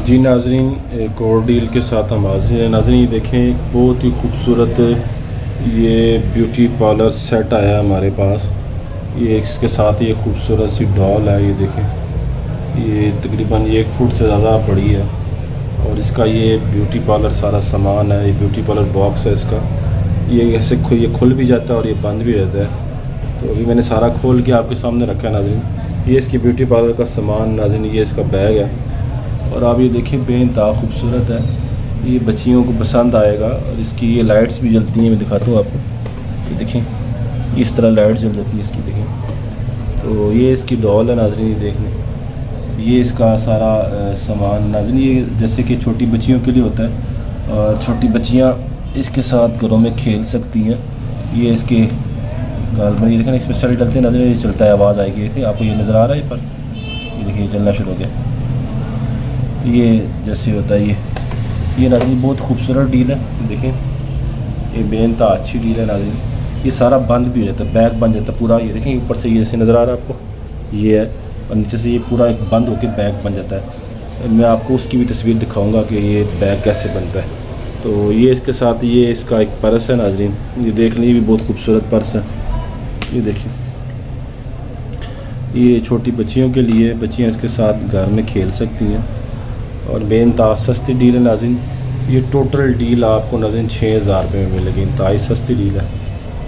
जी नाजरीन, एक और डील के साथ हम हाजिर हैं। नाजरीन ये देखें, बहुत ही खूबसूरत ये ब्यूटी पार्लर सेट आया है हमारे पास। ये इसके साथ ये खूबसूरत सी डॉल है। ये देखें, ये तकरीबन 1 फुट से ज़्यादा बड़ी है और इसका ये ब्यूटी पार्लर सारा सामान है। ये ब्यूटी पार्लर बॉक्स है इसका। ये ऐसे ये खुल भी जाता है और ये बंद भी रहता है। तो अभी मैंने सारा खोल के आपके सामने रखा है नाजरीन। ये इसकी ब्यूटी पार्लर का सामान नाजरीन, ये इसका बैग है और आप ये देखें, बेइंतहा खूबसूरत है। ये बच्चियों को पसंद आएगा और इसकी ये लाइट्स भी जलती हैं। मैं दिखाता हूँ आपको, ये देखें इस तरह लाइट जल जाती है इसकी, देखें। तो ये इसकी डॉल है नाजरीन, ये देख लें। ये इसका सारा सामान नाजरीन, ये जैसे कि छोटी बच्चियों के लिए होता है और छोटी बच्चियाँ इसके साथ घरों में खेल सकती हैं। ये इसके गाल पर ये देखें, इसमें सर डलते हैं नाजरीन, ये चलता है, आवाज़ आएगी। इसे आपको ये नज़र आ रहा है पर ये देखिए चलना शुरू हो गया। ये जैसे होता है ये नाज़रीन बहुत खूबसूरत डील है। देखें, ये बेइंतहा अच्छी डील है नाज़रीन। ये सारा बंद भी हो जाता है, बैग बन जाता है पूरा। ये देखें ऊपर से ये जैसे नज़र आ रहा है आपको, ये है, और नीचे से ये पूरा एक बंद होकर बैग बन जाता है। मैं आपको उसकी भी तस्वीर दिखाऊंगा कि ये बैग कैसे बनता है। तो ये इसके साथ ये इसका एक पर्स है नाज़रीन, ये देख लीजिए, भी बहुत खूबसूरत पर्स है। ये देखिए, ये छोटी बच्चियों के लिए, बच्चियाँ इसके साथ घर में खेल सकती हैं और बेइंतहा सस्ती डील है नाज़रीन। ये टोटल डील आपको नाज़रीन 6000 रुपये में मिलेगी। इंतहाई सस्ती डील है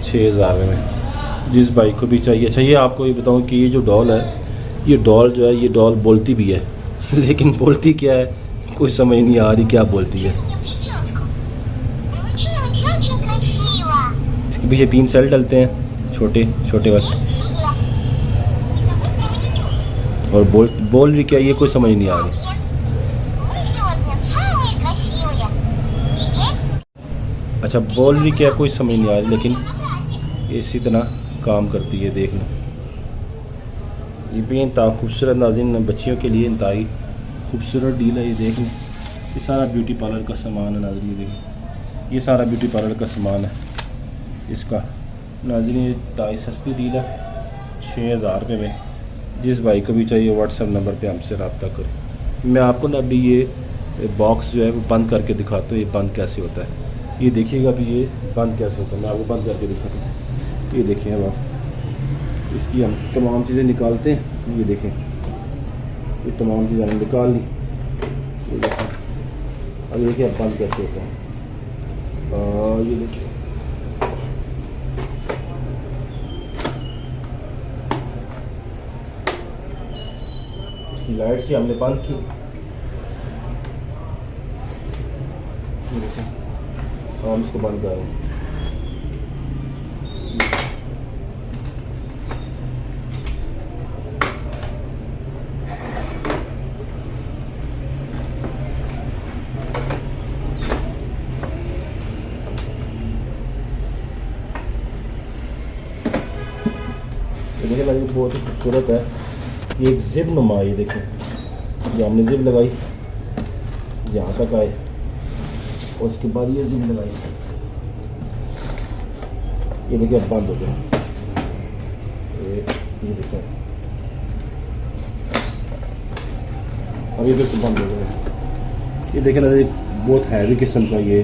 6000 रुपये में, जिस भाई को भी चाहिए। अच्छा, ये आपको ये बताऊं कि ये जो डॉल है, ये डॉल जो है, ये डॉल बोलती भी है लेकिन बोलती क्या है कुछ समझ नहीं आ रही क्या बोलती है। इसके पीछे 3 सेल डलते हैं, छोटे छोटे वाले, और बोल रही क्या ये कोई समझ नहीं आ रही। अच्छा, बोल रही क्या कोई समझ नहीं आ रही, लेकिन ये इसी तरह काम करती है। देख लो, ये भी इंतहा खूबसूरत नाज़रीन, बच्चियों के लिए इंतहाई खूबसूरत डील है। ये देख लो, ये सारा ब्यूटी पार्लर का सामान है नाज़रीन। ये देखिए, ये सारा ब्यूटी पार्लर का सामान है इसका नाज़रीन। ये इंतहाई सस्ती डील है 6000 रुपये में। जिस भाई को भी चाहिए व्हाट्सएप नंबर पे हमसे रब्ता करें। मैं आपको ना अभी ये बॉक्स जो है वो बंद करके दिखाता हूँ, ये बंद कैसे होता है। ये देखिएगा अभी ये बंद कैसे होता है, मैं आपको बंद करके दिखाता हूँ। ये देखें, अब आप इसकी हम तमाम चीज़ें निकालते हैं। ये देखें, ये तमाम चीज़ें हमने निकाल ली। ये देखें, अब देखिए अब बंद कैसे होता है। ये देखिए, इसकी लाइट से हमने बंद की। ये देखें, हम इसको बंद करें। देखिए लगी बहुत ही खूबसूरत है। ये एक जिप नुमा, ये देखें, ये हमने जिप लगाई यहाँ तक आए और उसके बाद ये जिप लगाई। ये देखिए अब बंद हो गया। ये देखिए अब ये बिल्कुल बंद हो गया। ये देखें ना, बहुत हैवी किस्म का ये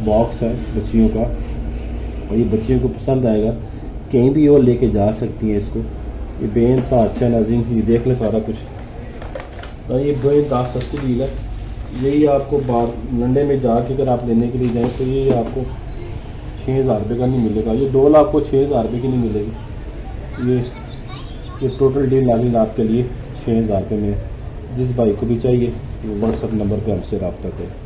बॉक्स है बच्चियों का और ये बच्चियों को पसंद आएगा, कहीं भी और लेके जा सकती हैं इसको। ये बेइंतहा अच्छा है नाज़रीन, ये देख लें सारा कुछ। तो ये बेइंतहा सस्ती डील है। यही आपको बाहर लंडे में जाके अगर आप लेने के लिए जाएँ तो ये आपको 6000 रुपये का नहीं मिलेगा। ये डॉल आपको 6000 रुपये की नहीं मिलेगी। ये टोटल डील नाज़रीन आपके लिए 6000 रुपये में। जिस भाई को भी चाहिए वो व्हाट्सएप नंबर पे हमसे रब्ता करें।